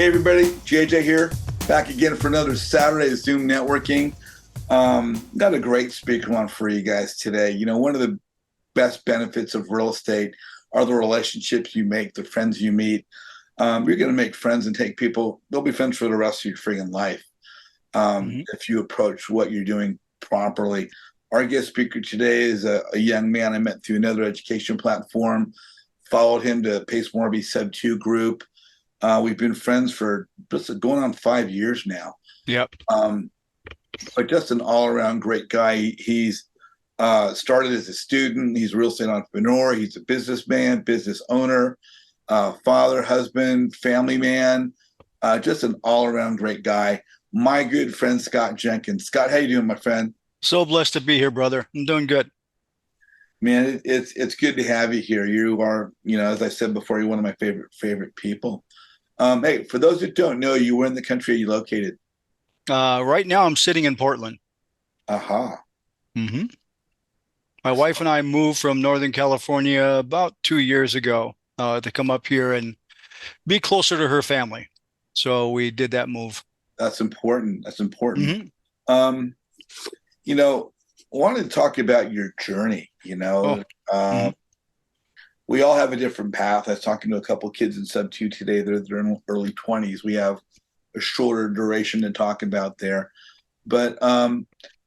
Hey everybody, JJ here, back again for another Saturday Zoom networking. Got a great speaker on for you guys today. You know, one of the best benefits of real estate are the relationships you make, the friends you meet. You're going to make friends and take people, they'll be friends for the rest of your freaking life if you approach what you're doing properly. Our guest speaker today is a young man I met through another education platform, followed him to Pace Morby Sub 2 group. We've been friends for just going on 5 years now. Yep. But just an all-around great guy. He's started as a student. He's a real estate entrepreneur. He's a businessman, business owner, father, husband, family man. Just an all-around great guy. My good friend, Scott Jenkins. Scott, how you doing, my friend? So blessed to be here, brother. I'm doing good. Man, it's good to have you here. You are, as I said before, you're one of my favorite people. Hey, for those that don't know you, where in the country are you located? Right now, I'm sitting in Portland. Aha. hmm My wife and I moved from Northern California about 2 years ago to come up here and be closer to her family. So we did that move. That's important. That's important. hmm Um, I wanted to talk about your journey. Oh, Uh, mhm. we all have a different path. I was talking to a couple of kids in sub two today. They're in early 20s. We have a shorter duration to talk about there. But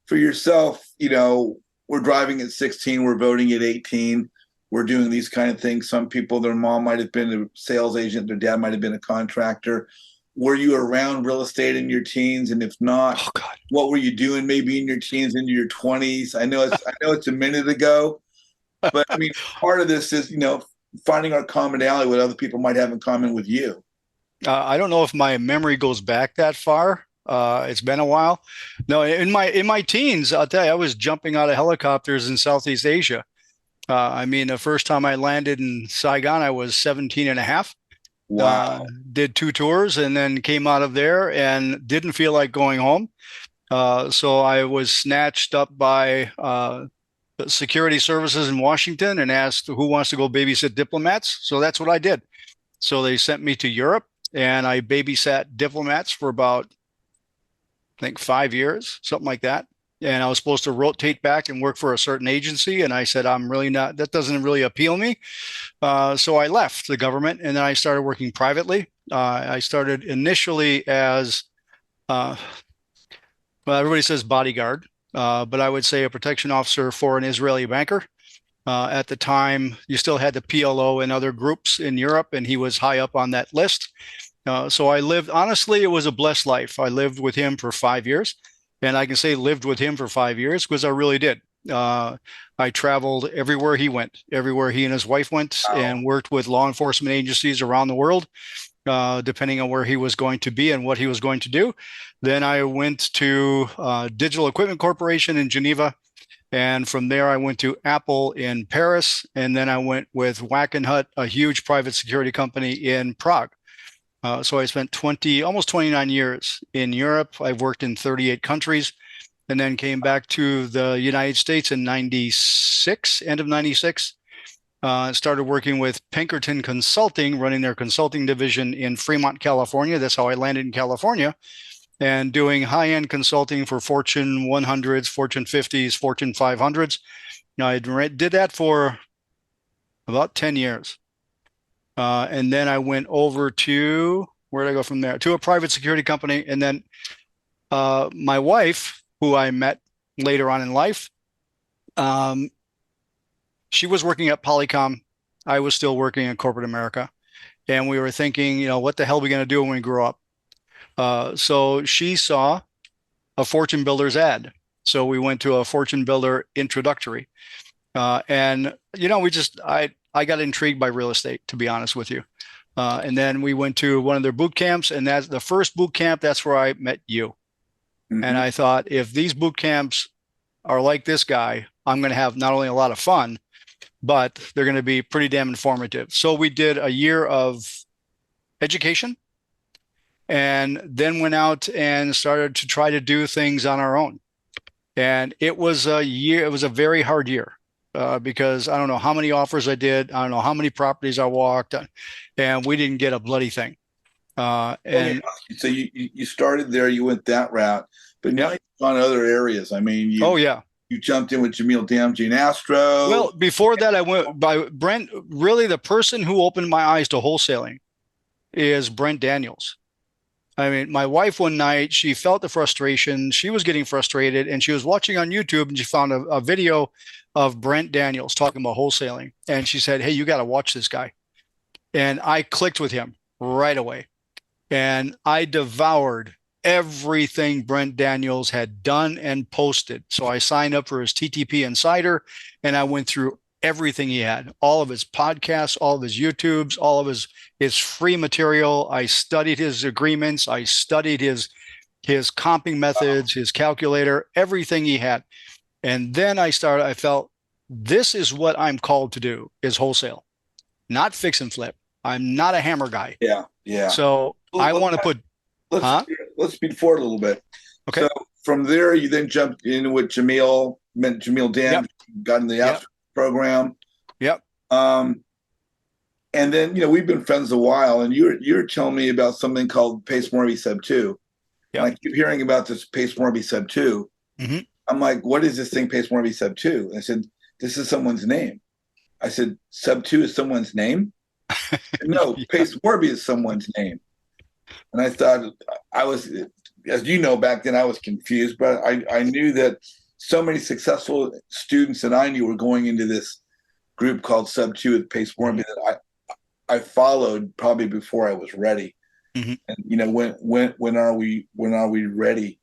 for yourself, we're driving at 16, we're voting at 18, we're doing these kind of things. Some people, their mom might have been a sales agent, their dad might have been a contractor. Were you around real estate in your teens? And if not, Oh God. what were you doing maybe in your teens into your 20s? I know it's a minute ago, but I mean, part of this is, finding our commonality, what other people might have in common with you. I don't know if my memory goes back that far. It's been a while. No, in my teens, I'll tell you, I was jumping out of helicopters in Southeast Asia. I mean, the first time I landed in Saigon, I was 17 and a half. Wow. Did two tours and then came out of there and didn't feel like going home. So I was snatched up by security services in Washington and asked who wants to go babysit diplomats. So that's what I did. So they sent me to Europe and I babysat diplomats for about, I think, 5 years, something like that. And I was supposed to rotate back and work for a certain agency. And I said, I'm really not, that doesn't really appeal me. So I left the government and then I started working privately. I started initially as, uh, well, everybody says bodyguard, but I would say a protection officer for an Israeli banker. At the time, you still had the PLO and other groups in Europe, and he was high up on that list. So I lived, honestly, it was a blessed life. I lived with him for 5 years, and I can say lived with him for 5 years because I really did. Uh, I traveled everywhere he went, everywhere he and his wife went, Wow. and worked with law enforcement agencies around the world, depending on where he was going to be and what he was going to do. Then I went to Digital Equipment Corporation in Geneva. And from there, I went to Apple in Paris. And then I went with Wackenhut, a huge private security company in Prague. So I spent almost 29 years in Europe. I've worked in 38 countries and then came back to the United States in 96, end of 96. Started working with Pinkerton Consulting, running their consulting division in Fremont, California. That's how I landed in California and doing high-end consulting for Fortune 100s, Fortune 50s, Fortune 500s. Now, I did that for about 10 years. And then I went over to, where did I go from there? To a private security company. And then my wife, who I met later on in life, um, she was working at Polycom. I was still working in corporate America. And we were thinking, what the hell are we going to do when we grow up? So she saw a Fortune Builder's ad. So we went to a Fortune Builder introductory. And I got intrigued by real estate, to be honest with you. And then we went to one of their boot camps, and that's the first boot camp. That's where I met you. And Hmm. I thought, if these boot camps are like this guy, I'm going to have not only a lot of fun, but they're going to be pretty damn informative. So we did a year of education and then went out and started to try to do things on our own. And it was a very hard year because I don't know how many offers I did. I don't know how many properties I walked, and we didn't get a bloody thing. Let me And ask you. So you started there, you went that route, but now yeah, you've gone other areas. I mean, oh yeah. you jumped in with Jamil Damji and Astro. Well, before that, I went by Brent. Really, the person who opened my eyes to wholesaling is Brent Daniels. I mean, my wife one night, she felt the frustration. She was getting frustrated and she was watching on YouTube and she found a video of Brent Daniels talking about wholesaling. And she said, "Hey, you got to watch this guy." And I clicked with him right away. And I devoured everything Brent Daniels had done and posted. So I signed up for his TTP Insider and I went through everything he had, all of his podcasts, all of his YouTubes, all of his free material. I studied his agreements. I studied his comping methods, his calculator, everything he had. And then I felt this is what I'm called to do is wholesale, not fix and flip. I'm not a hammer guy. Yeah, yeah. So I want to put, Let's huh? let's speed forward a little bit. Okay. So from there, you then jumped in with Jamil, met Jamil Yep. Dam, got in the Yep. Astro program. Yep. Um, and then we've been friends a while, and you're telling me about something called Pace Morby Sub 2. And Yep. I keep hearing about this Pace Morby Sub 2. Mm-hmm. I'm like, what is this thing, Pace Morby Sub 2? And I said, this is someone's name. I said, Sub 2 is someone's name? No, Yeah. Pace Morby is someone's name. And I thought I was, as you know, back then I was confused, but I knew that so many successful students that I knew were going into this group called Sub 2 with Pace Morby that I followed probably before I was ready. Mm-hmm. And when are we ready?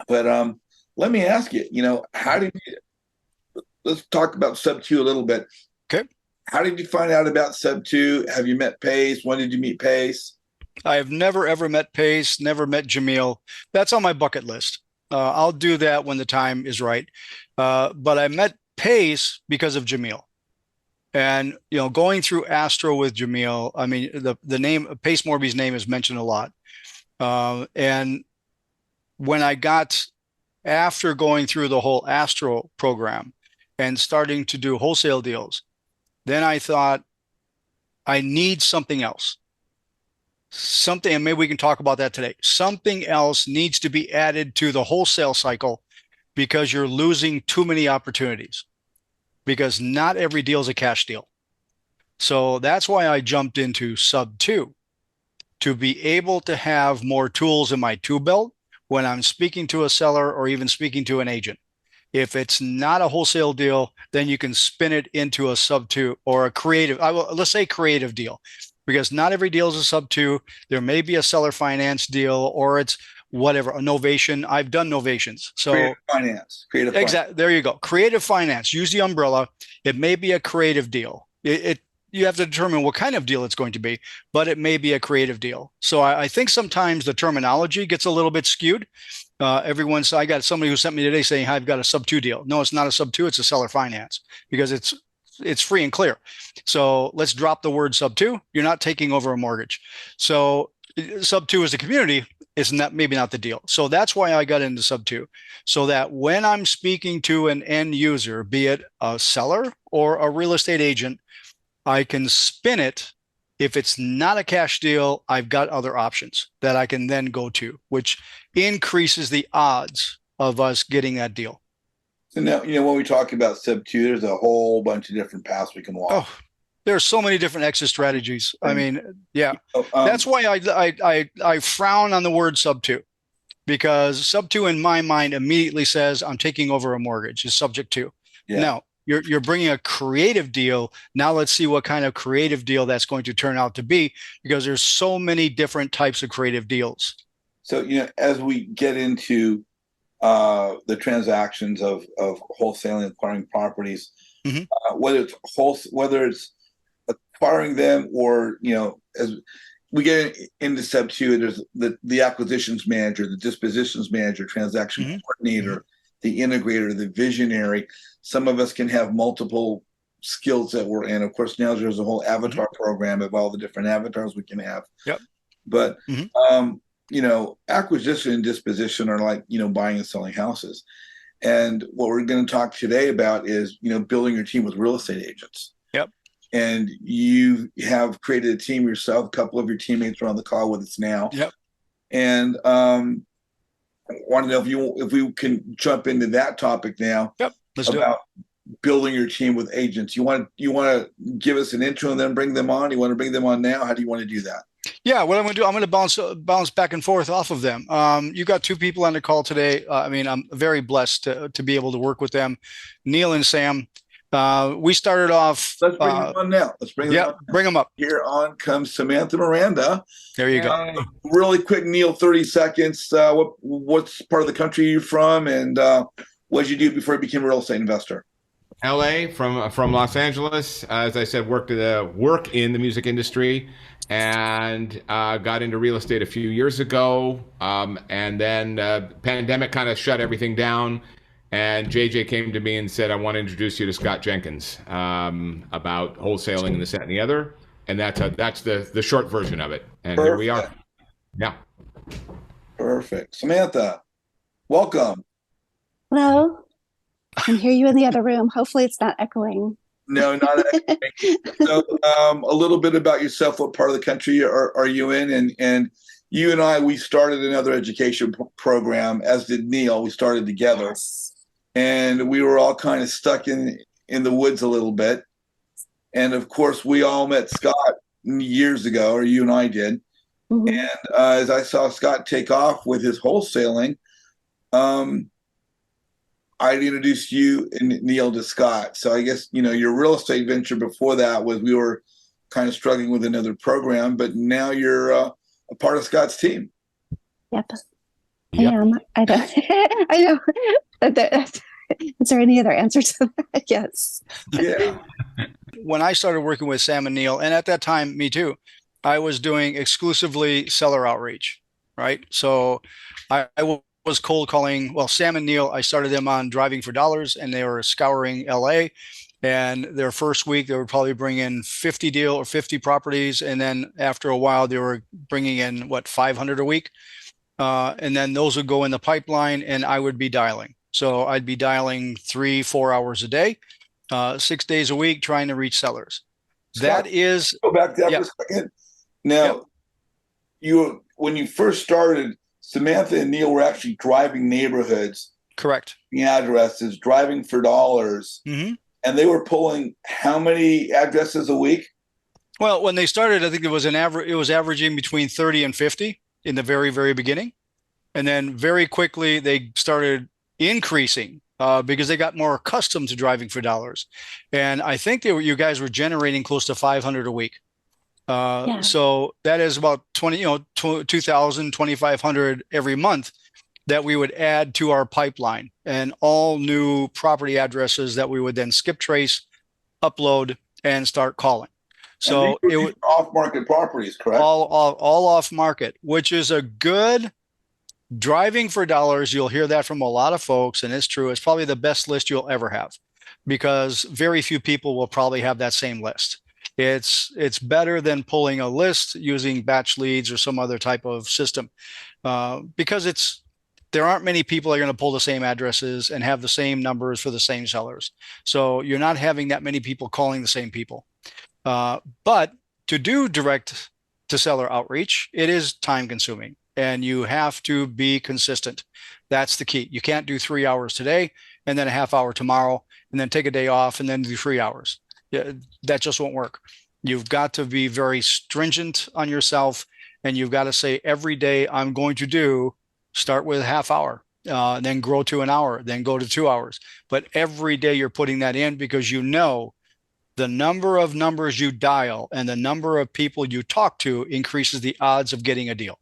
But let me ask you, how did you let's talk about Sub 2 a little bit. Okay. How did you find out about Sub 2? Have you met Pace? When did you meet Pace? I have never ever met Pace, never met Jamil. That's on my bucket list. I'll do that when the time is right. But I met Pace because of Jamil. And going through Astro with Jamil, I mean, the name Pace Morby's name is mentioned a lot. And when I got after going through the whole Astro program and starting to do wholesale deals, then I thought I need something else. Something, and maybe we can talk about that today. Something else needs to be added to the wholesale cycle because you're losing too many opportunities because not every deal is a cash deal. So that's why I jumped into Sub 2 to be able to have more tools in my tool belt when I'm speaking to a seller or even speaking to an agent. If it's not a wholesale deal, then you can spin it into a Sub 2 or a creative, let's say creative deal, because not every deal is a Sub 2. There may be a seller finance deal or it's whatever, a novation. I've done novations. So Creative finance. exactly. There you go. Creative finance. Use the umbrella. It may be a creative deal. You have to determine what kind of deal it's going to be, but it may be a creative deal. So I think sometimes the terminology gets a little bit skewed. I got somebody who sent me today saying, I've got a Sub 2 deal. No, it's not a Sub 2. It's a seller finance because it's free and clear. So let's drop the word Sub 2. You're not taking over a mortgage. So Sub 2 is the community. It's not maybe not the deal. So that's why I got into Sub 2, so that when I'm speaking to an end user, be it a seller or a real estate agent, I can spin it. If it's not a cash deal, I've got other options that I can then go to, which increases the odds of us getting that deal. So now, when we talk about Sub 2, there's a whole bunch of different paths we can walk. Oh, there's so many different exit strategies. I mean, yeah, Um, that's why I frown on the word Sub 2, because Sub 2 in my mind immediately says I'm taking over a mortgage is subject to. yeah. No, you're bringing a creative deal. Now let's see what kind of creative deal that's going to turn out to be, because there's so many different types of creative deals. So, as we get into the transactions of wholesaling and acquiring properties, Mm-hmm. whether it's acquiring them or as we get into Sub 2, there's the acquisitions manager, the dispositions manager, transaction Mm-hmm. coordinator, the integrator, the visionary. Some of us can have multiple skills that we're in. Of course, now there's a whole avatar program of all the different avatars we can have. Yep. But Mm-hmm. acquisition and disposition are like buying and selling houses. And what we're going to talk today about is building your team with real estate agents. Yep. and you have created a team yourself. A couple of your teammates are on the call with us now, Yep. and I want to know if we can jump into that topic now Yep. Let's do it. about building your team with agents. You want to give us an intro and then bring them on? You want to bring them on now? How do you want to do that? Yeah, what I'm going to do, I'm going to bounce back and forth off of them. You got two people on the call today. I mean, I'm very blessed to be able to work with them, Neil and Sam. We started off. Let's bring them on now. Let's bring them Yeah, on. bring them up. Here on comes Samantha Miranda. There you go. Really quick, Neil, 30 seconds. What's part of the country you're from, and what did you do before you became a real estate investor? LA from Los Angeles. As I said, work in the music industry, and got into real estate a few years ago. And then pandemic kind of shut everything down. And JJ came to me and said, "I want to introduce you to Scott Jenkins about wholesaling and this, that, and the other." And that's the short version of it. And Perfect. Here we are. Yeah. Perfect. Samantha, welcome. Hello. I can hear you in the other room. Hopefully it's not echoing. No, not actually. So, a little bit about yourself. What part of the country are you in? And you and I, we started another education program, as did Neil. We started together, Yes. and we were all kind of stuck in the woods a little bit. And of course, we all met Scott years ago, or you and I did. Mhm. And as I saw Scott take off with his wholesaling, I'd introduced you and Neil to Scott. So I guess, your real estate venture before that was we were kind of struggling with another program, but now you're a part of Scott's team. Yep. Yep. I am. I don't. I know. Is there any other answer to that? Yes. Yeah. When I started working with Sam and Neil, and at that time, me too, I was doing exclusively seller outreach, right? So I was cold calling. Well, Sam and Neil, I started them on Driving for Dollars, and they were scouring LA. And their first week, they would probably bring in 50 properties. And then after a while, they were bringing in 500 a week. And then those would go in the pipeline, and I would be dialing. So I'd be dialing 3-4 hours a day, 6 days a week, trying to reach sellers. Scott, That is, go back to that Yep. for a second. Now, when you first started, Samantha and Neil were actually driving neighborhoods, correct. the addresses, driving for dollars, Mm-hmm. and they were pulling how many addresses a week? Well, when they started, I think it was averaging between 30 and 50 in the very, very beginning. And then very quickly they started increasing because they got more accustomed to driving for dollars. And I think you guys were generating close to 500 a week. Yeah. So that is about 2,000, 2,500 every month that we would add to our pipeline, and all new property addresses that we would then skip trace, upload, and start calling. So and it was off-market properties, correct? all off market, which is a good driving for dollars. You'll hear that from a lot of folks, and it's true. It's probably the best list you'll ever have, because very few people will probably have that same list. It's better than pulling a list using batch leads or some other type of system, because there aren't many people that are going to pull the same addresses and have the same numbers for the same sellers. So you're not having that many people calling the same people. But to do direct to seller outreach, it is time consuming, and you have to be consistent. That's the key. You can't do 3 hours today and then a half hour tomorrow and then take a day off and then do 3 hours. Yeah, that just won't work. You've got to be very stringent on yourself, and you've got to say every day I'm going to start with a half hour, then grow to an hour, then go to 2 hours. But every day you're putting that in, because the number of numbers you dial and the number of people you talk to increases the odds of getting a deal.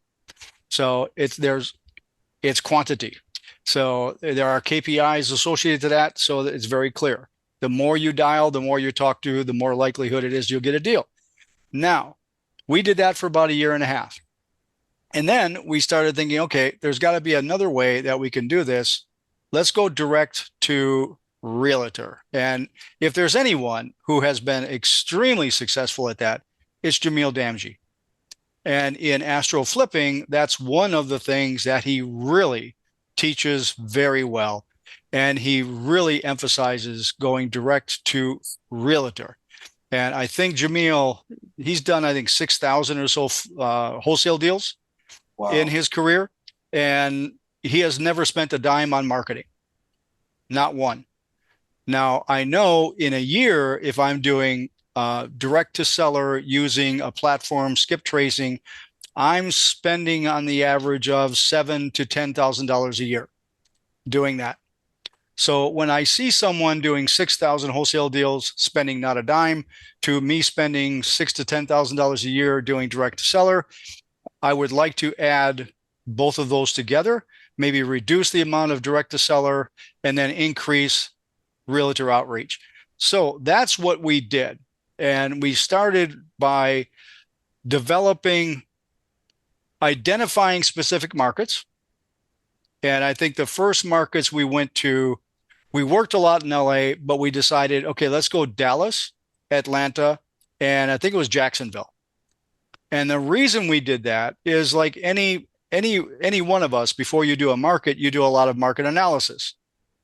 So it's quantity. So there are KPIs associated to that, so that it's very clear. The more you dial, the more you talk to, the more likelihood it is you'll get a deal. Now, we did that for about a year and a half. And then we started thinking, okay, there's got to be another way that we can do this. Let's go direct to realtor. And if there's anyone who has been extremely successful at that, it's Jamil Damji. And in Astro Flipping, that's one of the things that he really teaches very well. And he really emphasizes going direct to realtor. And I think Jamil, he's done, I think, 6,000 or so wholesale deals in his career. And he has never spent a dime on marketing, not one. Now, I know in a year, if I'm doing direct to seller using a platform, skip tracing, I'm spending on the average of $7,000 to $10,000 a year doing that. So when I see someone doing 6,000 wholesale deals, spending not a dime, to me spending $6,000 to $10,000 a year doing direct to seller, I would like to add both of those together, maybe reduce the amount of direct to seller and then increase realtor outreach. So that's what we did. And we started by identifying specific markets. And I think the first markets we went to, we worked a lot in LA, but we decided, okay, let's go Dallas, Atlanta, and I think it was Jacksonville. And the reason we did that is like any one of us, before you do a market, you do a lot of market analysis.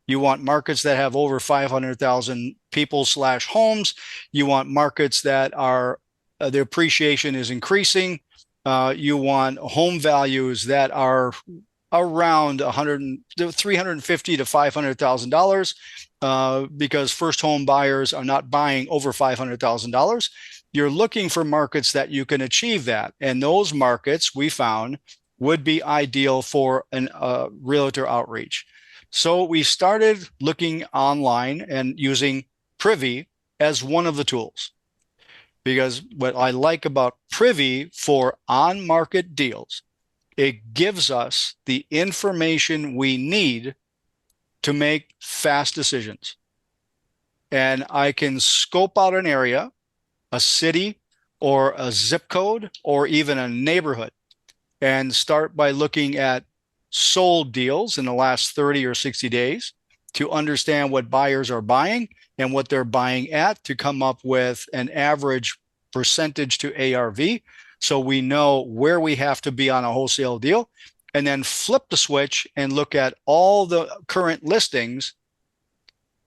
You want markets that have over 500,000 people / homes. You want markets that are the appreciation is increasing. You want home values that are around $350,000 to $500,000 because first home buyers are not buying over $500,000. You're looking for markets that you can achieve that, and those markets we found would be ideal for a realtor outreach. So we started looking online and using Privy as one of the tools, because what I like about Privy for on-market deals, it gives us the information we need to make fast decisions. And I can scope out an area, a city, or a zip code, or even a neighborhood, and start by looking at sold deals in the last 30 or 60 days to understand what buyers are buying and what they're buying at, to come up with an average percentage to ARV, so we know where we have to be on a wholesale deal, and then flip the switch and look at all the current listings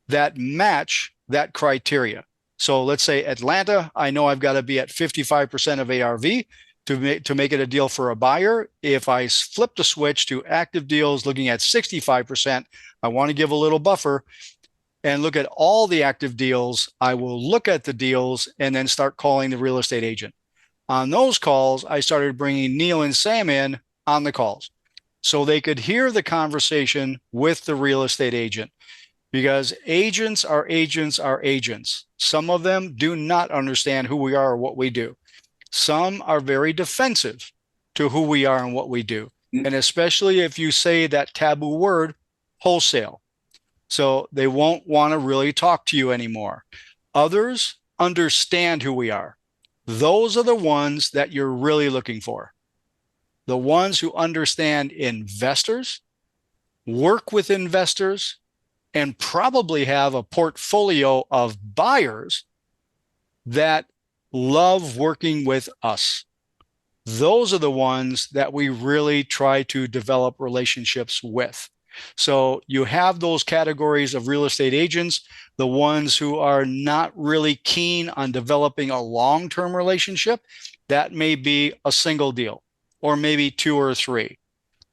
that match that criteria. So let's say Atlanta, I know I've got to be at 55% of ARV to make it a deal for a buyer. If I flip the switch to active deals looking at 65%, I want to give a little buffer and look at all the active deals. I will look at the deals and then start calling the real estate agent. On those calls, I started bringing Neil and Sam in on the calls so they could hear the conversation with the real estate agent, because agents are agents are agents. Some of them do not understand who we are or what we do. Some are very defensive to who we are and what we do. And especially if you say that taboo word, wholesale. So they won't want to really talk to you anymore. Others understand who we are. Those are the ones that you're really looking for. The ones who understand investors, work with investors, and probably have a portfolio of buyers that love working with us. Those are the ones that we really try to develop relationships with. So you have those categories of real estate agents, the ones who are not really keen on developing a long-term relationship. That may be a single deal or maybe 2 or 3.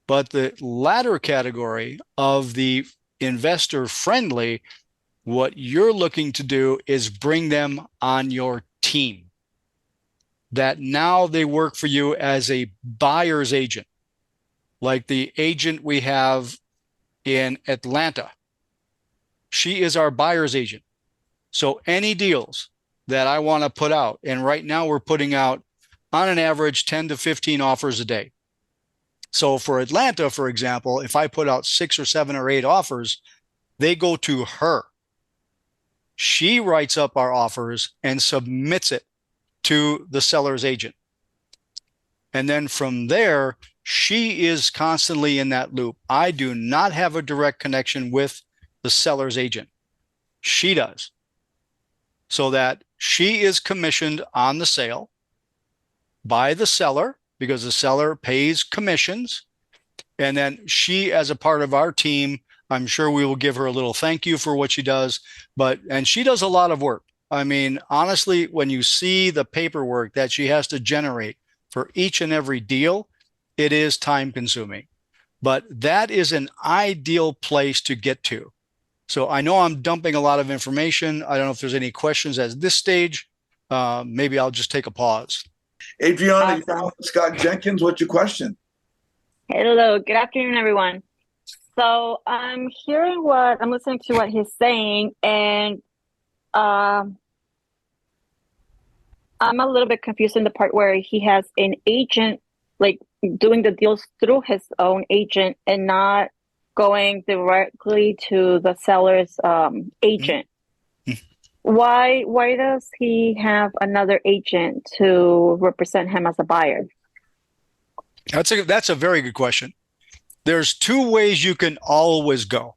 But the latter category of the investor friendly, what you're looking to do is bring them on your team, that now they work for you as a buyer's agent, like the agent we have in Atlanta. She is our buyer's agent. So any deals that I want to put out, and right now we're putting out on an average 10 to 15 offers a day. So for Atlanta, for example, if I put out 6 or 7 or 8 offers, they go to her. She writes up our offers and submits it to the seller's agent. And then from there, she is constantly in that loop. I do not have a direct connection with the seller's agent. She does. So that she is commissioned on the sale by the seller, because the seller pays commissions. And then she, as a part of our team, I'm sure we will give her a little thank you for what she does. And she does a lot of work. I mean, honestly, when you see the paperwork that she has to generate for each and every deal, it is time consuming. But that is an ideal place to get to. So I know I'm dumping a lot of information. I don't know if there's any questions at this stage. Maybe I'll just take a pause. Adriana, you're Awesome. on with Scott Jenkins. What's your question? Hello, good afternoon, everyone. So I'm listening to what he's saying, and I'm a little bit confused in the part where he has an agent, like doing the deals through his own agent and not going directly to the seller's agent. Why does he have another agent to represent him as a buyer? That's a very good question. There's two ways you can always go.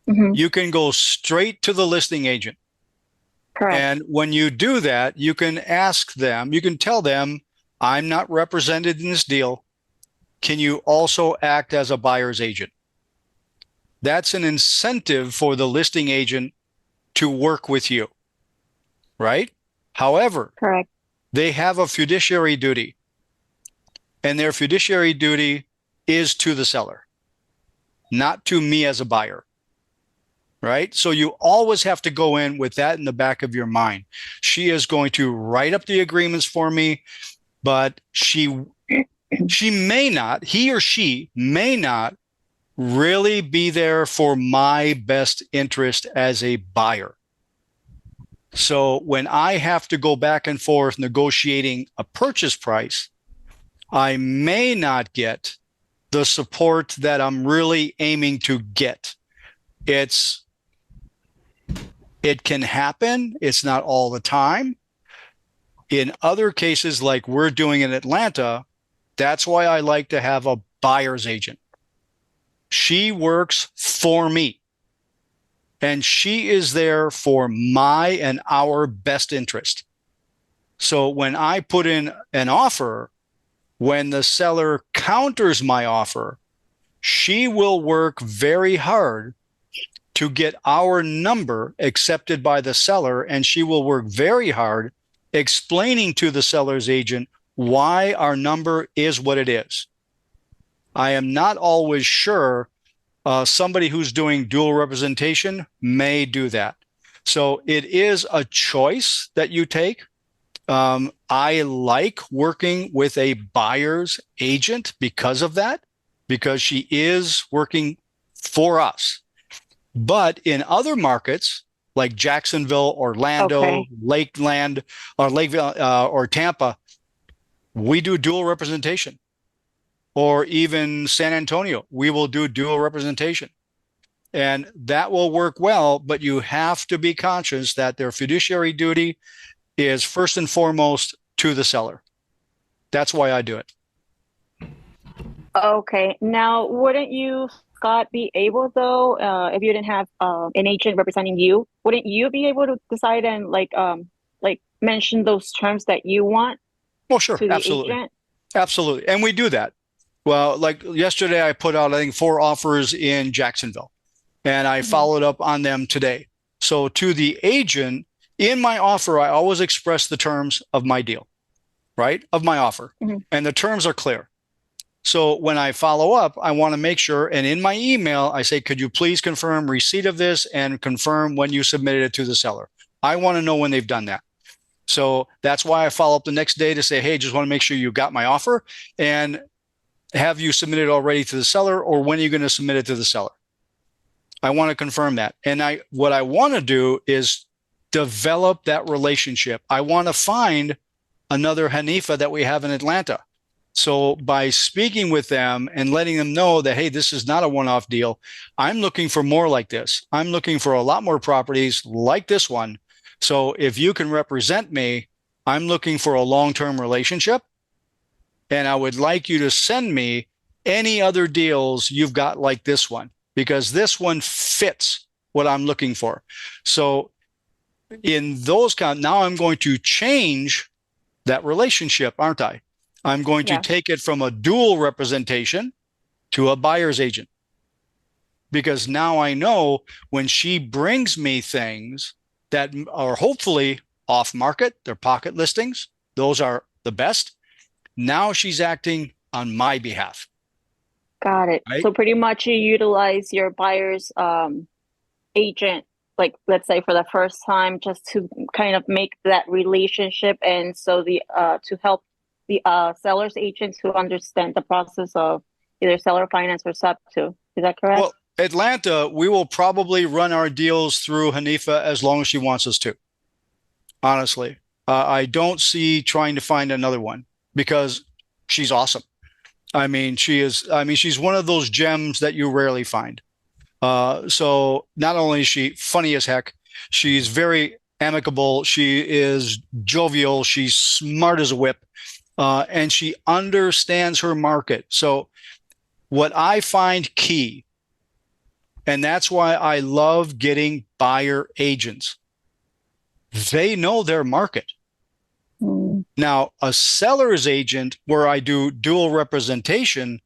Mm-hmm. You can go straight to the listing agent. Correct. And when you do that, you can ask them, you can tell them, I'm not represented in this deal. Can you also act as a buyer's agent? That's an incentive for the listing agent to work with you, right? However, Correct. they have a fiduciary duty, and their fiduciary duty is to the seller, not to me as a buyer, right? So you always have to go in with that in the back of your mind. She is going to write up the agreements for me, but he or she may not really be there for my best interest as a buyer. So when I have to go back and forth negotiating a purchase price, I may not get the support that I'm really aiming to get. It can happen. It's not all the time. In other cases, like we're doing in Atlanta, that's why I like to have a buyer's agent. She works for me, and she is there for my and our best interest. So when I put in an offer, when the seller counters my offer, she will work very hard to get our number accepted by the seller, and she will work very hard explaining to the seller's agent why our number is what it is. I am not always sure. Somebody who's doing dual representation may do that. So it is a choice that you take. I like working with a buyer's agent because of that, because she is working for us. But in other markets like Jacksonville, Orlando, Lakeland, or Lakeville, or Tampa, we do dual representation. Or even San Antonio, we will do dual representation. And that will work well, but you have to be conscious that their fiduciary duty is first and foremost to the seller. That's why I do it. Okay. Now, wouldn't you, Scott, be able though, if you didn't have an agent representing you, wouldn't you be able to decide and like mention those terms that you want? Oh, sure. To the Absolutely. agent? Absolutely. And we do that. Well, like yesterday, I put out, I think, 4 offers in Jacksonville, and I followed up on them today. So to the agent, in my offer, I always express the terms of my deal, right? Of my offer. And the terms are clear. So when I follow up, I want to make sure, and in my email, I say, could you please confirm receipt of this and confirm when you submitted it to the seller? I want to know when they've done that. So that's why I follow up the next day to say, hey, just want to make sure you got my offer, and have you submitted already to the seller, or when are you going to submit it to the seller? I want to confirm that. And what I want to do is develop that relationship. I want to find another Hanifa that we have in Atlanta. So by speaking with them and letting them know that, hey, this is not a one-off deal, I'm looking for more like this. I'm looking for a lot more properties like this one. So if you can represent me, I'm looking for a long-term relationship. And I would like you to send me any other deals you've got like this one, because this one fits what I'm looking for. So in those now I'm going to change that relationship, aren't I? I'm going to take it from a dual representation to a buyer's agent, because now I know when she brings me things, that are hopefully off market. They're pocket listings. Those are the best. Now she's acting on my behalf. Got it. Right? So pretty much you utilize your buyer's agent, like let's say for the first time, just to kind of make that relationship, and so the to help the seller's agent to understand the process of either seller finance or sub to. Is that correct? Well, Atlanta, we will probably run our deals through Hanifa as long as she wants us to. Honestly, I don't see trying to find another one because she's awesome. I mean, she's one of those gems that you rarely find. So not only is she funny as heck, she's very amicable. She is jovial. She's smart as a whip. And she understands her market. So what I find key, and that's why I love getting buyer agents, they know their market. Now, a seller's agent, where I do dual representation,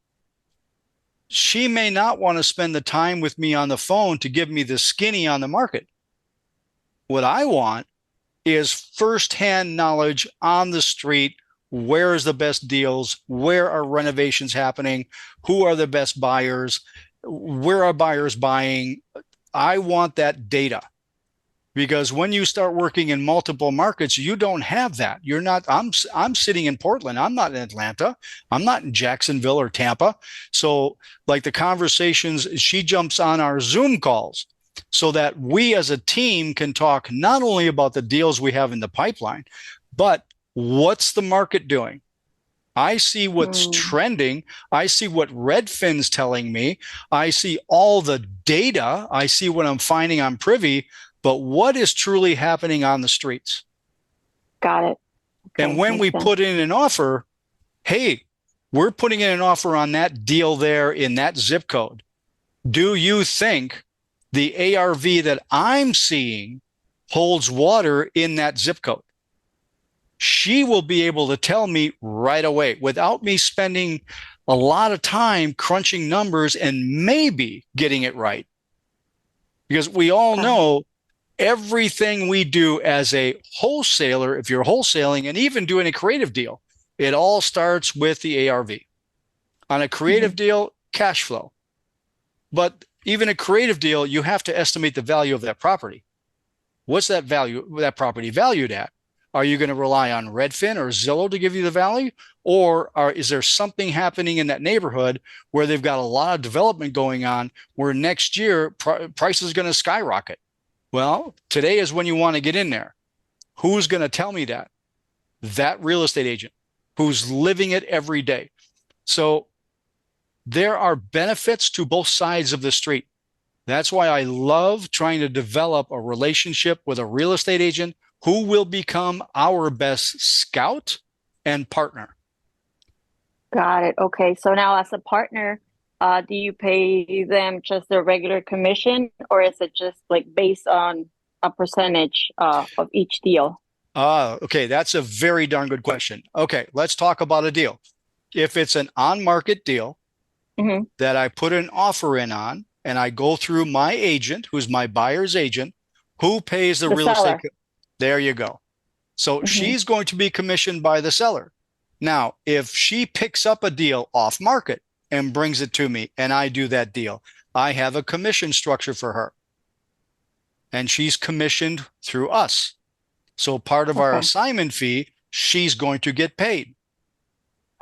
she may not want to spend the time with me on the phone to give me the skinny on the market. What I want is firsthand knowledge on the street. Where is the best deals? Where are renovations happening? Who are the best buyers? Where are buyers buying? I want that data. Because when you start working in multiple markets, you don't have that. You're not, I'm sitting in Portland. I'm not in Atlanta. I'm not in Jacksonville or Tampa. So like the conversations, she jumps on our Zoom calls so that we as a team can talk not only about the deals we have in the pipeline, but what's the market doing? I see what's trending. I see what Redfin's telling me. I see all the data. I see what I'm finding on Privy. But what is truly happening on the streets? Got it. Okay, and when we put in an offer, hey, we're putting in an offer on that deal there in that zip code. Do you think the ARV that I'm seeing holds water in that zip code? She will be able to tell me right away without me spending a lot of time crunching numbers and maybe getting it right. Because we all know everything we do as a wholesaler, if you're wholesaling and even doing a creative deal, it all starts with the ARV. On a creative deal, cash flow. But even a creative deal, you have to estimate the value of that property. What's that value, that property valued at? Are you going to rely on Redfin or Zillow to give you the value? Or is there something happening in that neighborhood where they've got a lot of development going on where next year price is going to skyrocket? Well, today is when you want to get in there. Who's going to tell me that? That real estate agent who's living it every day. So there are benefits to both sides of the street. That's why I love trying to develop a relationship with a real estate agent who will become our best scout and partner. Got it. Okay. So now as a partner, do you pay them just their regular commission, or is it just like based on a percentage of each deal? Okay. That's a very darn good question. Okay. Let's talk about a deal. If it's an on-market deal that I put an offer in on, and I go through my agent, who's my buyer's agent, who pays the real seller. estate. There you go. So she's going to be commissioned by the seller. Now, if she picks up a deal off market and brings it to me and I do that deal, I have a commission structure for her. And she's commissioned through us. So part of our assignment fee, she's going to get paid.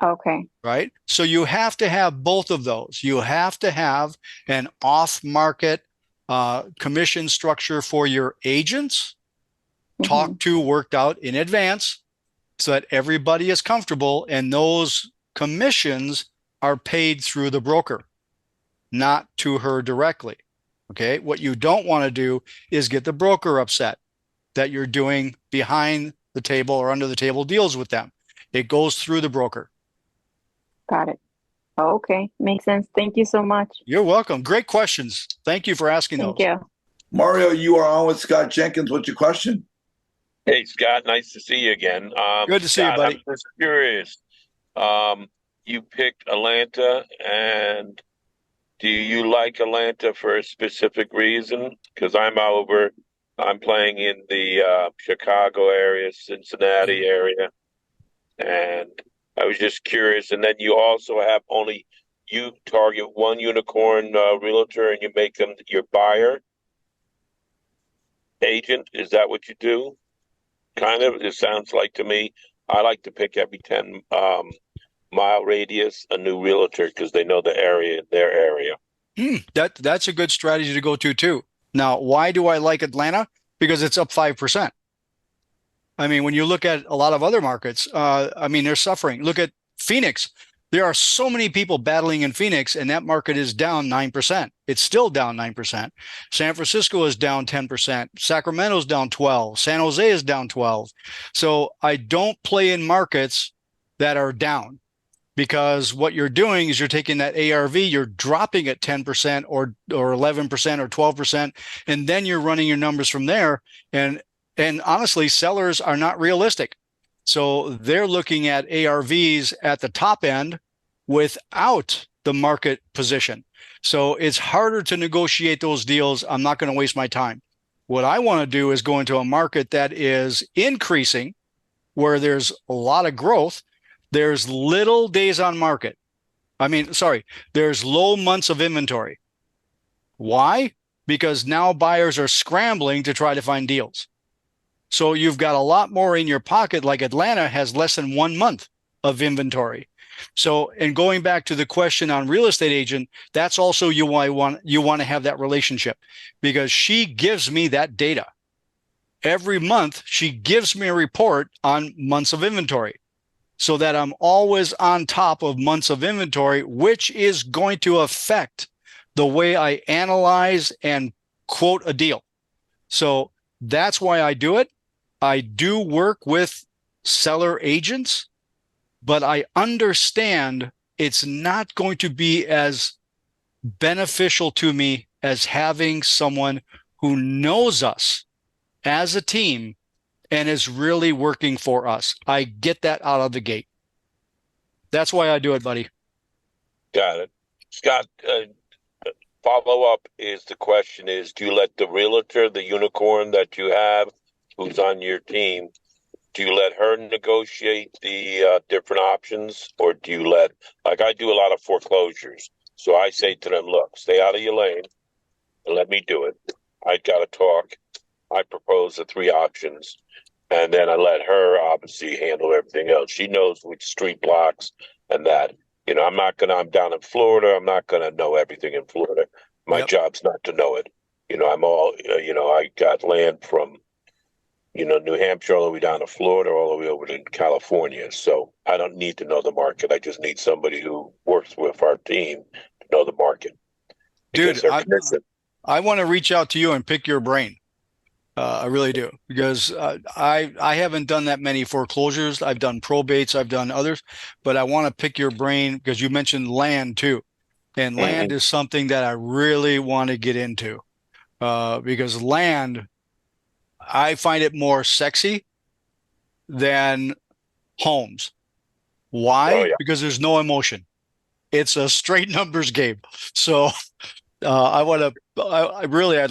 Okay. Right? So you have to have both of those. You have to have an off-market commission structure for your agents, worked out in advance so that everybody is comfortable, and those commissions are paid through the broker, not to her directly. Okay. What you don't want to do is get the broker upset that you're doing behind the table or under the table deals with them. It goes through the broker. Got it. Okay. Makes sense. Thank you so much. You're welcome. Great questions. Thank you for asking those. Thank you. Mario, you are on with Scott Jenkins. What's your question? Hey, Scott, nice to see you again. Good to see you, buddy. I'm just curious. You picked Atlanta, and do you like Atlanta for a specific reason? Because I'm over I'm playing in the Chicago area, Cincinnati area, and I was just curious. And then you also have only you target one unicorn realtor, and you make them your buyer agent. Is that what you do? Kind of. It sounds like to me. I like to pick every 10 mile radius a new realtor because they know the area, their area. That's a good strategy to go to too. Now, why do I like Atlanta? Because it's up 5%. I mean, when you look at a lot of other markets, I mean, they're suffering. Look at Phoenix. There are so many people battling in Phoenix, and that market is down 9%. It's still down 9%. San Francisco is down 10%. Sacramento's down 12. San Jose is down 12. So I don't play in markets that are down, because what you're doing is you're taking that ARV, you're dropping it 10% or 11% or 12%, and then you're running your numbers from there. And honestly, sellers are not realistic. So they're looking at ARVs at the top end without the market position. So it's harder to negotiate those deals. I'm not going to waste my time. What I want to do is go into a market that is increasing, where there's a lot of growth. There's little days on market. There's low months of inventory. Why? Because now buyers are scrambling to try to find deals. So you've got a lot more in your pocket, like Atlanta has less than 1 month of inventory. So, and going back to the question on real estate agent, that's also you want to have that relationship, because she gives me that data. Every month, she gives me a report on months of inventory, so that I'm always on top of months of inventory, which is going to affect the way I analyze and quote a deal. So that's why I do it. I do work with seller agents, but I understand it's not going to be as beneficial to me as having someone who knows us as a team and is really working for us. I get that out of the gate. That's why I do it, buddy. Got it. Scott, follow up is the question is, do you let the realtor, the unicorn that you have, who's on your team, do you let her negotiate the different options, or do you let, like I do a lot of foreclosures. So I say to them, look, stay out of your lane and let me do it. I got to talk. I propose the 3 options, and then I let her obviously handle everything else. She knows which street blocks and that. You know, I'm down in Florida. I'm not going to know everything in Florida. My job's not to know it. You know, I got land from, New Hampshire all the way down to Florida, all the way over to California. So I don't need to know the market. I just need somebody who works with our team to know the market. Dude, I want to reach out to you and pick your brain. I really do, because I haven't done that many foreclosures. I've done probates, I've done others, but I want to pick your brain because you mentioned land too. And land is something that I really want to get into, because land, I find it more sexy than homes. Why? Oh, yeah. Because there's no emotion. It's a straight numbers game. So I'd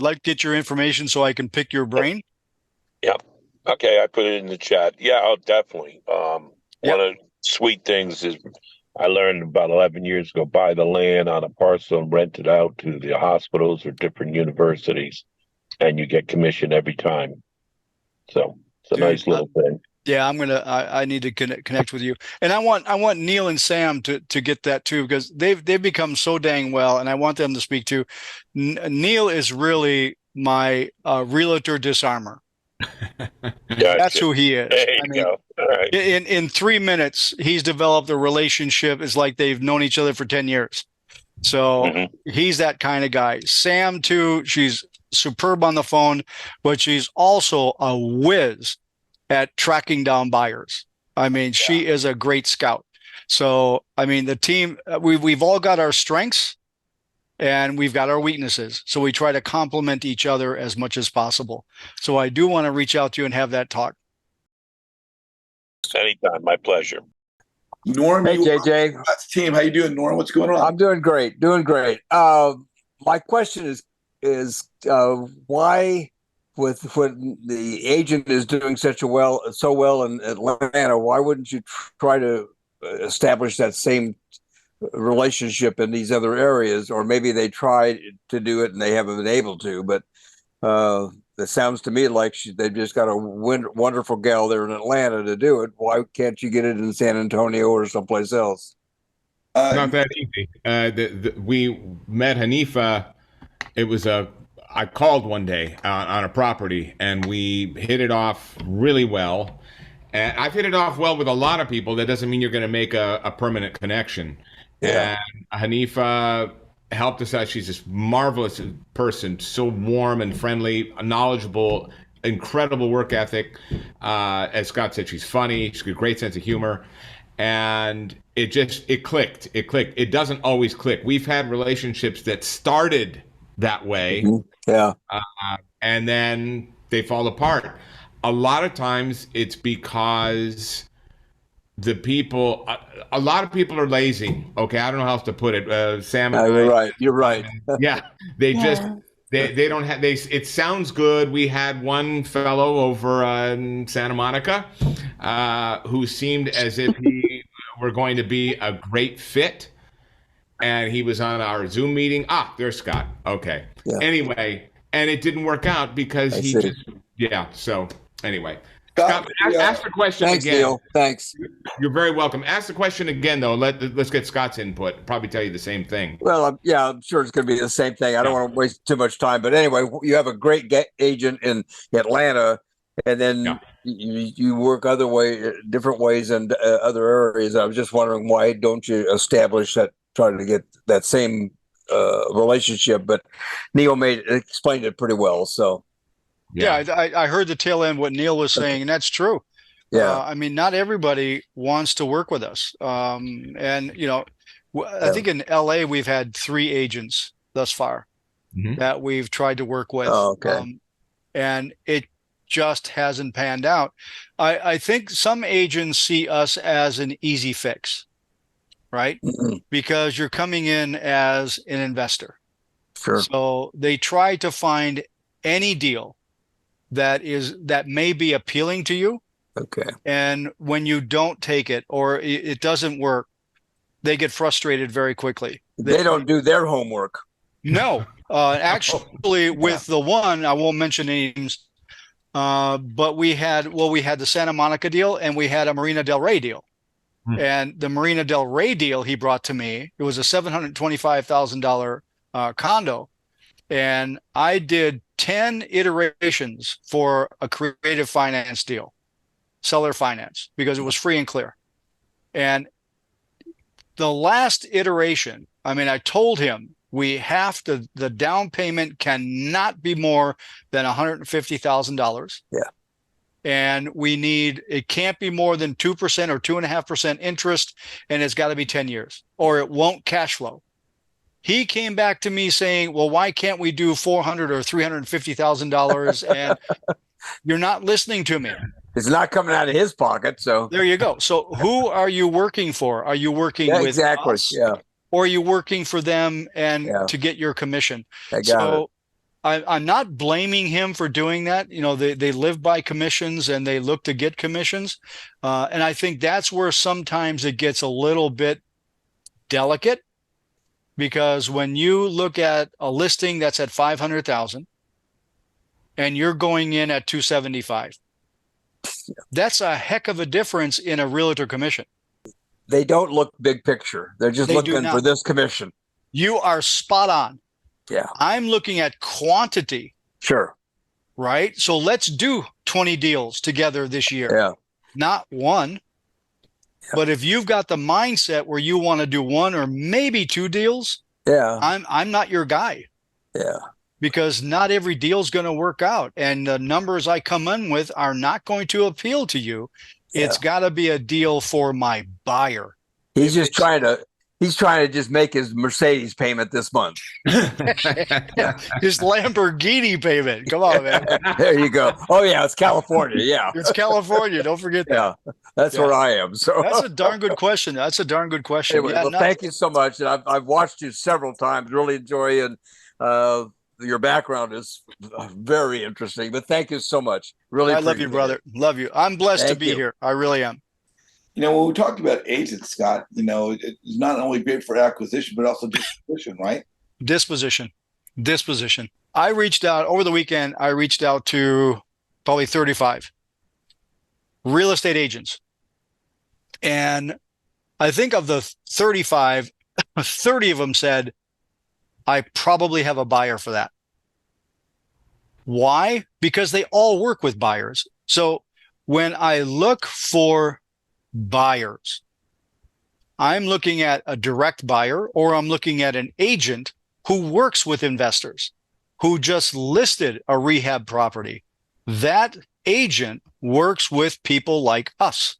like to get your information so I can pick your brain. Yeah. Okay. I put it in the chat. Yeah, I'll definitely. One of the sweet things is I learned about 11 years ago, buy the land on a parcel and rent it out to the hospitals or different universities, and you get commission every time. So it's a nice little thing. Yeah, I need to connect with you. And I want Neil and Sam to get that too, because they've become so dang well, and I want them to speak to. Neil is really my realtor disarmer. Gotcha. That's who he is. There you go. All right. In 3 minutes, he's developed a relationship. It's like they've known each other for 10 years. So he's that kind of guy. Sam too, she's superb on the phone, but she's also a whiz at tracking down buyers. I mean, she is a great scout. So, I mean, the team, we've all got our strengths and we've got our weaknesses. So we try to complement each other as much as possible. So I do want to reach out to you and have that talk. Anytime. My pleasure. Norm, hey, JJ. Team, how you doing, Norm? What's going on? I'm doing great. My question is why with when the agent is doing so well in Atlanta, why wouldn't you try to establish that same relationship in these other areas? Or maybe they tried to do it and they haven't been able to. But it sounds to me like they've just got a wonderful gal there in Atlanta to do it. Why can't you get it in San Antonio or someplace else? Not that easy. We met Hanifa. It was I called one day on a property, and we hit it off really well. And I've hit it off well with a lot of people. That doesn't mean you're going to make a permanent connection. Yeah. And Hanifa helped us out. She's this marvelous person, so warm and friendly, knowledgeable, incredible work ethic. As Scott said, she's funny. She's got a great sense of humor. And it clicked. It doesn't always click. We've had relationships that started that way. Mm-hmm. Yeah. And then they fall apart. A lot of times it's because a lot of people are lazy. Okay. I don't know how else to put it. Sam and You're right. You're right. Yeah. They don't have, it sounds good. We had one fellow over in Santa Monica who seemed as if he were going to be a great fit. And he was on our Zoom meeting. There's Scott. Okay. Yeah. Anyway, and it didn't work out because so anyway. Scott, ask the question Thanks, again. Neil. Thanks. You're very welcome. Ask the question again, though. Let's get Scott's input. Probably tell you the same thing. Well, I'm sure it's going to be the same thing. I don't want to waste too much time. But anyway, you have a great agent in Atlanta, and then you work different ways in other areas. I was just wondering, why don't you establish that, try to get that same relationship? But Neil explained it pretty well. So. Yeah, I heard the tail end what Neil was saying, and that's true. Yeah. I mean, not everybody wants to work with us. And, I think in LA, we've had 3 agents thus far that we've tried to work with. Oh, okay. And it just hasn't panned out. I think some agents see us as an easy fix, right? Because you're coming in as an investor. Sure. So they try to find any deal that may be appealing to you. Okay. And when you don't take it or it doesn't work, they get frustrated very quickly. They don't do their homework. No, actually with the one, I won't mention names, but we had the Santa Monica deal and we had a Marina Del Rey deal. And the Marina Del Rey deal he brought to me, it was a $725,000 condo. And I did 10 iterations for a creative finance deal, seller finance, because it was free and clear. And the last iteration, I mean, I told him the down payment cannot be more than $150,000. Yeah. And it can't be more than 2% or 2.5% interest. And it's got to be 10 years or it won't cash flow. He came back to me saying, well, why can't we do $400,000 or $350,000? And you're not listening to me. It's not coming out of his pocket. So there you go. So who are you working for? Are you working with us? Yeah. Or are you working for them to get your commission? I got it. I'm not blaming him for doing that. They live by commissions and they look to get commissions. And I think that's where sometimes it gets a little bit delicate. Because when you look at a listing that's at 500,000 and you're going in at 275, that's a heck of a difference in a realtor commission. They don't look big picture. They're just looking for this commission. You are spot on. Yeah. I'm looking at quantity. Sure. Right. So let's do 20 deals together this year. Yeah. Not one. But if you've got the mindset where you want to do 1 or maybe 2 deals, I'm not your guy. Yeah. Because not every deal is going to work out. And the numbers I come in with are not going to appeal to you. Yeah. It's got to be a deal for my buyer. He's trying to just make his Mercedes payment this month. His Lamborghini payment. Come on, man. There you go. Oh, yeah. It's California. Yeah. It's California. Don't forget that. Yeah. That's where I am. So that's a darn good question. Anyway, thank you so much. And I've watched you several times. Really enjoy and your background is very interesting. But thank you so much. Really, I love you, brother. Love you. I'm blessed to be here. I really am. When we talked about agents, Scott, it's not only great for acquisition, but also disposition, right? Disposition. I reached out over the weekend. I reached out to probably 35 real estate agents. And I think of the 35, 30 of them said, I probably have a buyer for that. Why? Because they all work with buyers. So when I look for buyers, I'm looking at a direct buyer, or I'm looking at an agent who works with investors, who just listed a rehab property. That agent works with people like us.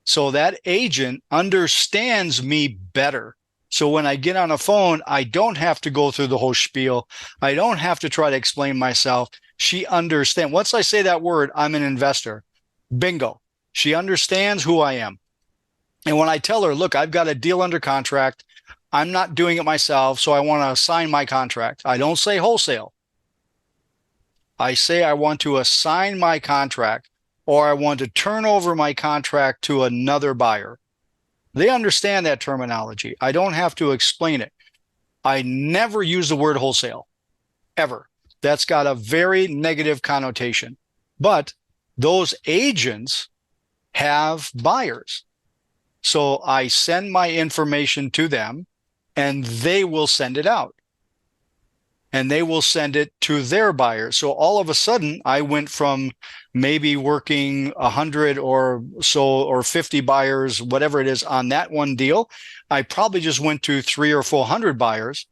So that agent understands me better. So when I get on a phone, I don't have to go through the whole spiel. I don't have to try to explain myself. She understands. Once I say that word, I'm an investor. Bingo. She understands who I am. And when I tell her, look, I've got a deal under contract, I'm not doing it myself, so I want to assign my contract. I don't say wholesale. I say I want to assign my contract, or I want to turn over my contract to another buyer. They understand that terminology. I don't have to explain it. I never use the word wholesale, ever. That's got a very negative connotation. But those agents have buyers. So I send my information to them, and they will send it out. And they will send it to their buyers. So all of a sudden, I went from maybe working 100 or so, or 50 buyers, whatever it is, on that one deal. I probably just went to 300 or 400 buyers,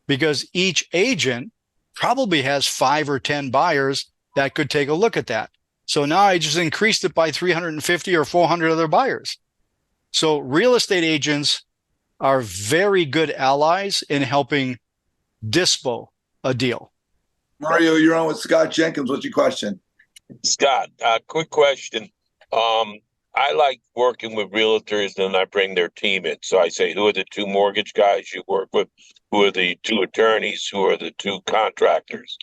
because each agent probably has 5 or 10 buyers that could take a look at that. So now I just increased it by 350 or 400 other buyers. So real estate agents are very good allies in helping dispo a deal. Mario, you're on with Scott Jenkins. What's your question? Scott, quick question. I like working with realtors, and I bring their team in. So I say, who are the 2 mortgage guys you work with? Who are the 2 attorneys? Who are the 2 contractors?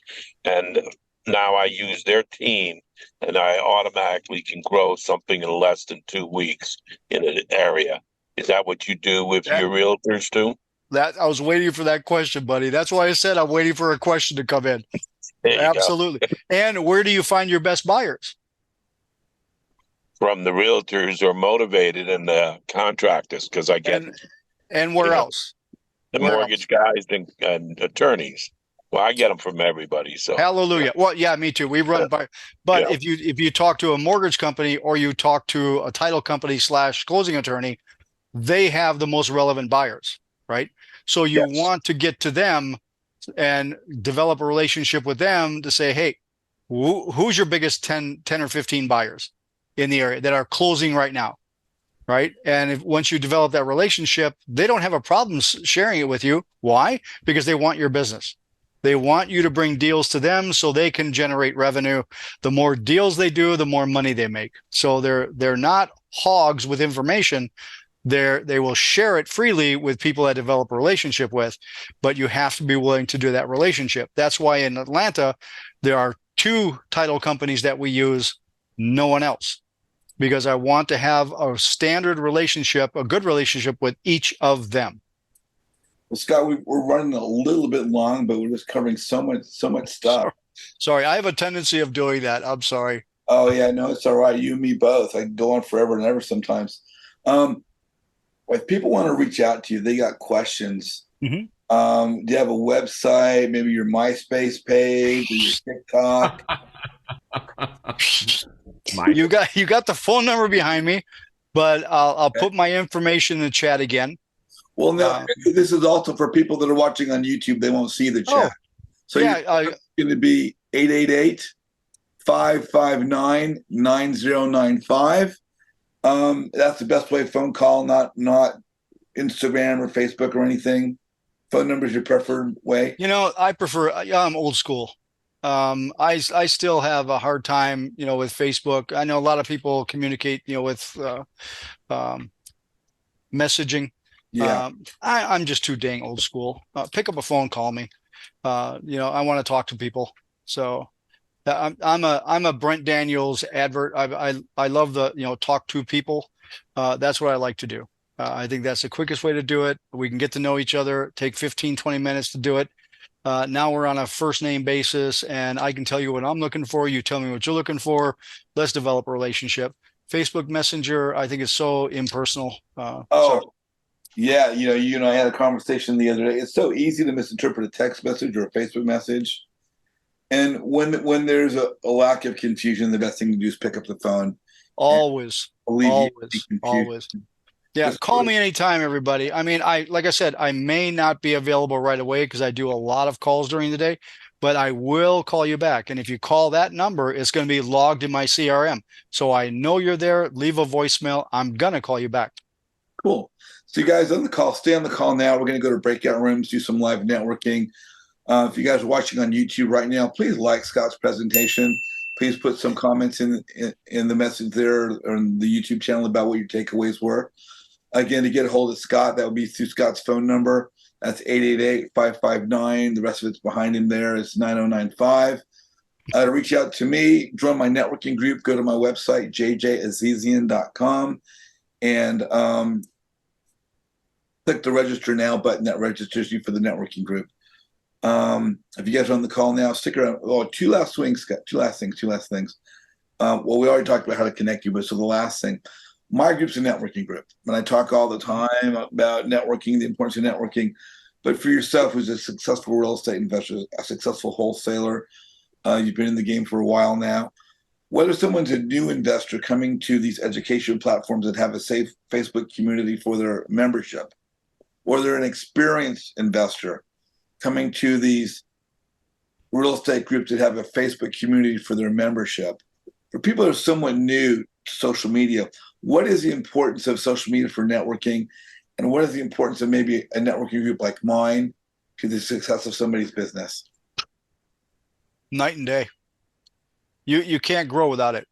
And now I use their team, and I automatically can grow something in less than 2 weeks in an area. Is that what you do with your realtors too? That I was waiting for that question, buddy. That's why I said I'm waiting for a question to come in. Absolutely. And where do you find your best buyers? From the realtors who are motivated, and the contractors, because I get and where else? The mortgage guys and attorneys. Well, I get them from everybody. So hallelujah. Well, yeah, me too. We run by, but if you talk to a mortgage company, or you talk to a title company / closing attorney, they have the most relevant buyers, right? So you want to get to them and develop a relationship with them to say, hey, who's your biggest 10 or 15 buyers in the area that are closing right now, right? And once you develop that relationship, they don't have a problem sharing it with you. Why? Because they want your business. They want you to bring deals to them so they can generate revenue. The more deals they do, the more money they make. So they're not hogs with information. They will share it freely with people that develop a relationship with, but you have to be willing to do that relationship. That's why in Atlanta, there are 2 title companies that we use, no one else, because I want to have a standard relationship, a good relationship with each of them. Well, Scott, we're running a little bit long, but we're just covering so much stuff. Sorry, I have a tendency of doing that. I'm sorry. Oh yeah, no, it's all right. You and me both. I can go on forever and ever sometimes. If people want to reach out to you, they got questions. Mm-hmm. Do you have a website? Maybe your MySpace page or your TikTok? You got the phone number behind me, but I'll put my information in the chat again. Well, no, this is also for people that are watching on YouTube. They won't see the chat. So yeah, it's going to be 888-559-9095. That's the best way. Phone call, not Instagram or Facebook or anything. Phone number is your preferred way. I prefer. I'm old school. I still have a hard time, with Facebook. I know a lot of people communicate, with messaging. Yeah. I'm just too dang old school. Pick up a phone, call me. I want to talk to people. So I'm a Brent Daniels advert. I love the, talk to people. That's what I like to do. I think that's the quickest way to do it. We can get to know each other, take 15, 20 minutes to do it. Now we're on a first name basis, and I can tell you what I'm looking for. You tell me what you're looking for. Let's develop a relationship. Facebook Messenger, I think, is so impersonal. Yeah, you and I had a conversation the other day. It's so easy to misinterpret a text message or a Facebook message. And when there's a lack of confusion, the best thing to do is pick up the phone. Always. Alleviate the confusion. Always. Yeah, call me anytime, everybody. I mean, like I said, I may not be available right away because I do a lot of calls during the day, but I will call you back. And if you call that number, it's going to be logged in my CRM. So I know you're there. Leave a voicemail. I'm going to call you back. Cool. So you guys on the call, stay on the call now. We're going to go to breakout rooms, do some live networking. If you guys are watching on YouTube right now, please like Scott's presentation. Please put some comments in the message there on the YouTube channel about what your takeaways were. Again, to get a hold of Scott, that would be through Scott's phone number. That's 888-559. The rest of it's behind him there. It's 9095. To reach out to me, join my networking group, go to my website, jjazizian.com, and click the register now button that registers you for the networking group. If you guys are on the call now, stick around. Oh, two last things. Well, we already talked about how to connect you, but so the last thing, my group's a networking group. And I talk all the time about networking, the importance of networking. But for yourself, who's a successful real estate investor, a successful wholesaler, you've been in the game for a while now. Whether someone's a new investor coming to these education platforms that have a safe Facebook community for their membership, or they're an experienced investor coming to these real estate groups that have a Facebook community for their membership. For people that are somewhat new to social media, what is the importance of social media for networking? And what is the importance of maybe a networking group like mine to the success of somebody's business? Night and day. You can't grow without it.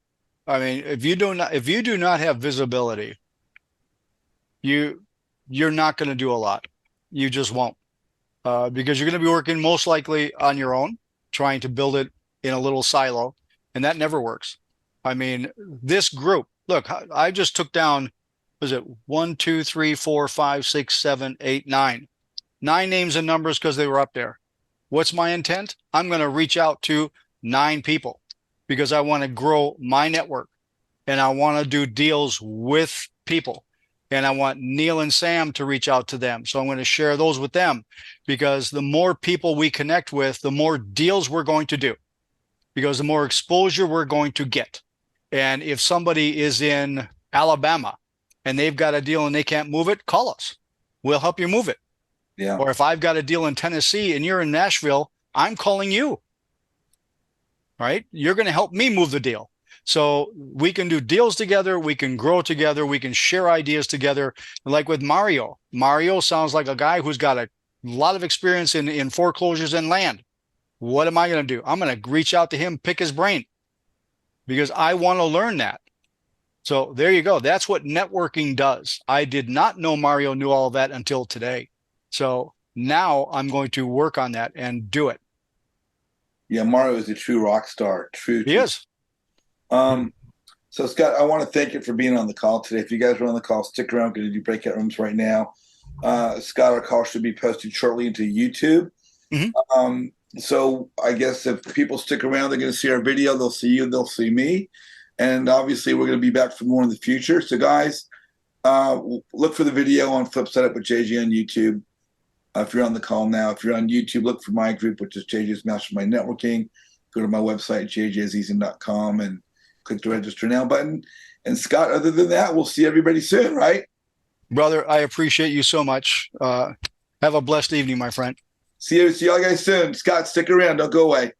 I mean, if you do not have visibility, you're not going to do a lot. You just won't. Because you're going to be working most likely on your own, trying to build it in a little silo, and that never works. I mean, this group, look, I just took down, was it 1, 2, 3, 4, 5, 6, 7, 8, 9. 9 names and numbers because they were up there. What's my intent? I'm going to reach out to 9 people because I want to grow my network and I want to do deals with people. And I want Neil and Sam to reach out to them. So I'm going to share those with them because the more people we connect with, the more deals we're going to do because the more exposure we're going to get. And if somebody is in Alabama and they've got a deal and they can't move it, call us. We'll help you move it. Yeah. Or if I've got a deal in Tennessee and you're in Nashville, I'm calling you. Right? You're going to help me move the deal. So we can do deals together. We can grow together. We can share ideas together. Like with Mario. Mario sounds like a guy who's got a lot of experience in foreclosures and land. What am I going to do? I'm going to reach out to him, pick his brain because I want to learn that. So there you go. That's what networking does. I did not know Mario knew all of that until today. So now I'm going to work on that and do it. Yeah, Mario is a true rock star. True. He is. So Scott, I want to thank you for being on the call today. If you guys are on the call, stick around. We're going to do breakout rooms right now. Scott, our call should be posted shortly into YouTube. Mm-hmm. So I guess if people stick around, they're going to see our video. They'll see you. They'll see me. And obviously, we're going to be back for more in the future. So guys, look for the video on Flip Setup with JJ on YouTube. If you're on the call now, if you're on YouTube, look for my group, which is JJ's Mastermind Networking. Go to my website, jjazizian.com, and click the register now button. And Scott, other than that, we'll see everybody soon, right? Brother, I appreciate you so much. Have a blessed evening, my friend. See y'all guys soon. Scott, stick around. Don't go away.